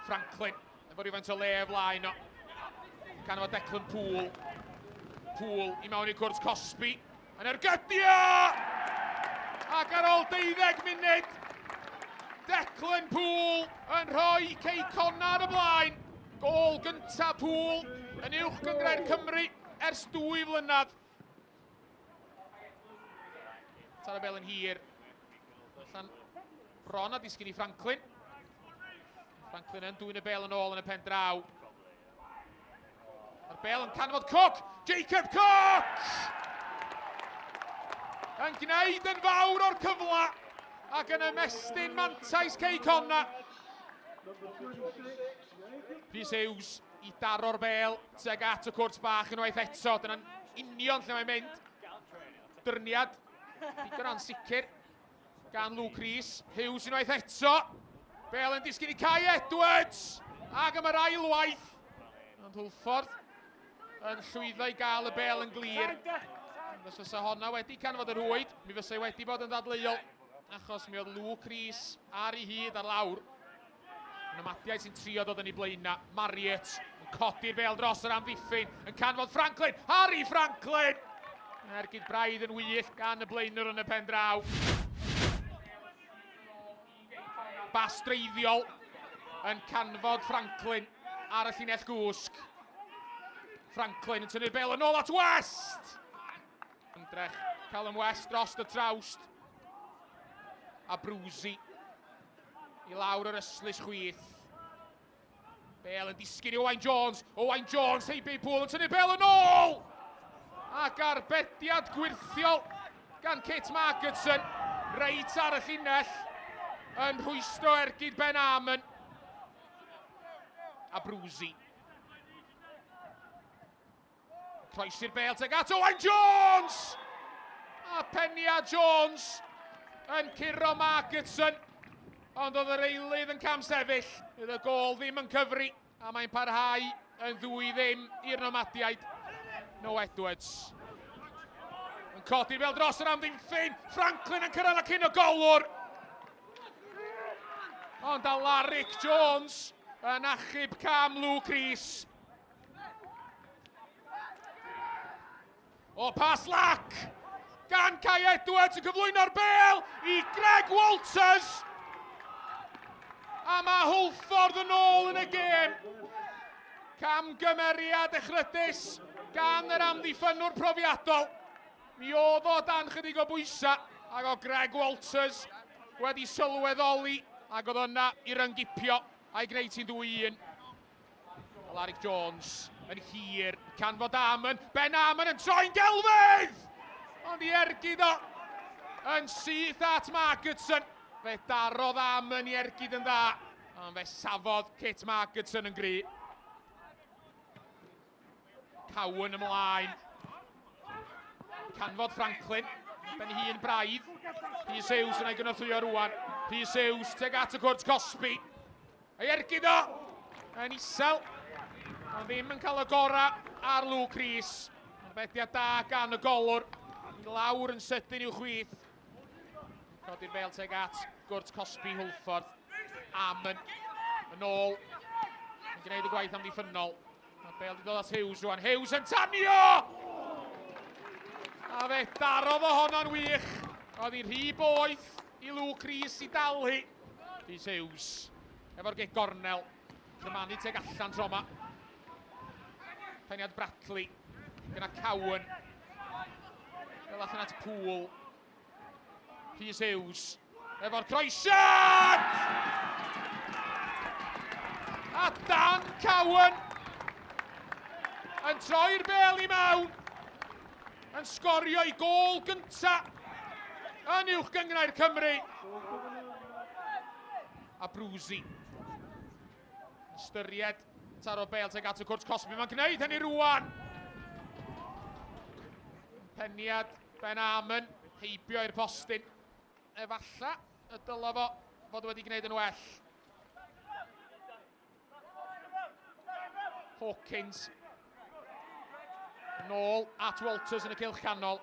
Franklin, efo rhywfaint o le flaen o. Gan efo Declan Poole. Poole i mewn i gwrs Cosby. Yn ergydio! Ac ar ôl 12 munud, Declan Poole yn rhoi Cei Connah ar y blaen. Gôl gynta Poole yn uwch gyngrair Cymru ers 2 flynedd. Tara bel yn hir. Allan bron a disgyn i Franklin. Franklin yn dwy'n y bel yn ôl yn y pen draw. Mae'r bel yn canfod Cook! Jacob Cook! Yn gwneud yn fawr o'r cyfle ac yn ymestyn mantais Cei Connah. Rhys Hughes i daro'r bel tuag at y cwrt bach unwaith eto. Dyna'n union lle mae'n mynd. Dyrniad digon ansicr gan Luke Rhys. Hughes unwaith eto. Bel yn disgyn i Kai Edwards. Ac am yr ail waith. Ond Hwlffordd yn llwyddo i gael y bel yn glir. Os fysa honna wedi canfod y rwyd, mi fysa wedi bod yn dadleuol. Achos mi oedd Luke Rhys ar ei hyd ar lawr. Nomadiaid sy'n trio dod yn ei blaena. Marriott yn codi'r bel dros yr amddiffyn. Yn canfod Franklin. Harry Franklin! Ergyd braidd yn wych gan y blaenwr yn y pen draw. Bas dreiddiol yn canfod Franklin ar y llinell gwsg. Franklin yn tynnu'r bel yn ôl at West! Ymdrech Callum West dros y trawst. A Bruzy i lawr yr yslis chwith. Bel yn disgyn i Owain Jones. Owain Jones, Heibi Poole yn tynnu'r bel yn ôl! Ac arbediad gwirthiol gan Kit Margetson. Reit ar y llinell. Yn rhwystro ergyd Ben Amon. A Bruzy. Croesi'r bel tuag at Owain Jones! A Penia Jones yn curo Margetson. Ond oedd yr eilydd yn cam sefyll. Bydd y gôl ddim yn cyfri. A mae'n parhau yn 2-0 i'r Nomadiaid. No Edwards. Yn codi'r bel dros yr amddiffyn. Franklin yn cyrraedd ac un o golwr. Ond Alaric Jones yn achub cam Luke Rhys. O pas lac gan Kai Edwards yn cyflwyno'r bel i Greg Walters. A mae Hwlffordd yn ôl yn y gêm. Cam gymeriad echrydus gan yr amddiffynwr profiadol. Mi oedd o dan chydig o bwysa ac o Greg Walters wedi sylweddoli ac oedd yna i ryngipio a'i gwneud hi'n 2-1. Alaric Jones yn hir, canfod Amon. Ben Amon yn troi'n gelfydd! Ond i ergyd o yn syth at Margetson. Fe darodd Amon i ergyd yn dda. Ond fe safodd Kit Margetson yn gry. Cowan ymlaen. Canfod Franklin. Ben hun braidd. Rhys Hughes yn ei gynorthwyo rwan. Rhys Hughes tuag at y cwrt Cosby. Ei ergyd o yn isel. Ond ddim yn cael y gora ar Luke Rhys. Arbediad da gan y golwr. I lawr yn sydyn i'w chwith. Codi'r bel tuag at gwrt Cosby Hwlffordd. Amon yn ôl. Yn gwneud y gwaith amddiffynol. Mae'r bel wedi dod at Hughes rwan. Hughes yn tanio! A fe darodd o honna'n wych. Oedd hi'n rhy boeth i Luke Rhys i dal hi. Rhys Hughes efo'r gig gornel. Cymanu teg allan tro yma. Peniad Bradley. Gyna Cowan. Fel allan at Poole. Rhys Hughes efo'r croesiad! A Dan Cowan yn troi'r bel i mewn. Yn sgorio i gôl gynta yn uwch gyngrair Cymru. A Bruzy. Ystyried taro bel tuag at y cwrt Cosby. Mae'n gwneud hynny rwan. Peniad Ben Amon. Heibio i'r postyn. Efalla y dyla fo fod wedi gwneud yn well. Hawkins. Nôl at Walters yn y cylch canol.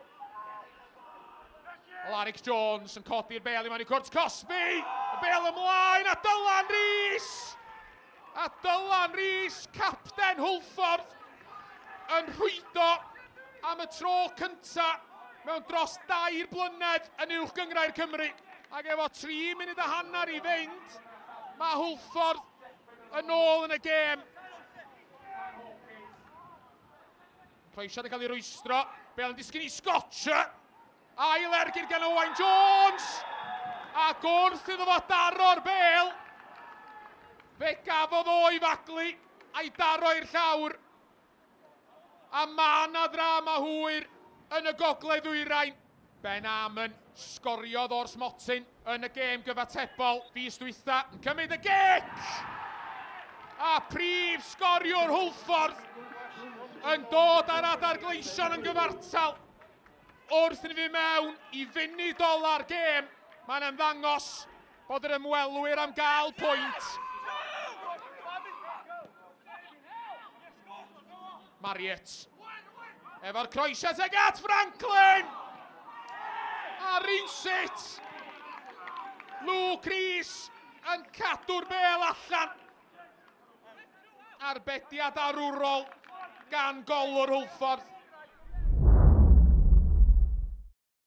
Alaric Jones yn codi'r bel i mewn i cwrt Cosby. Y bel ymlaen a Dylan Rhys. A Dylan Rhys, capten Hwlffordd, yn rhwydo am y tro cynta mewn dros 2 blynedd yn uwch gyngrau'r Cymru. Ac efo 3 munud a hanner i fynd, mae Hwlffordd yn ôl yn y gêm. Cleisiad yn cael ei rwystro, Bale yn disgyn i Scotcher. Ail ergyd gan Owain Jones. Ac wrth iddo fo daro'r Bale, fe gafodd o'i faglu a'i daro i'r llawr. A ma' na ddrama hwyr yn y gogledd-ddwyrain. Ben Amon sgoriodd o'r smotyn yn y gêm gyfatebol fis dwytha, yn cymryd y gic! A prif sgoriwr Hwlffordd yn dod ar adar gleision yn gyfartal. Wrth i ni fynd mewn i funudola'r gêm, mae'n ymddangos bod yr ymwelwyr am gael pwynt. Marriott, efo'r croesiad ag at Franklin! A rywsut, Luke Rhys yn cadw'r Bale allan. Arbediad arwrol gan golwr Hwlffordd.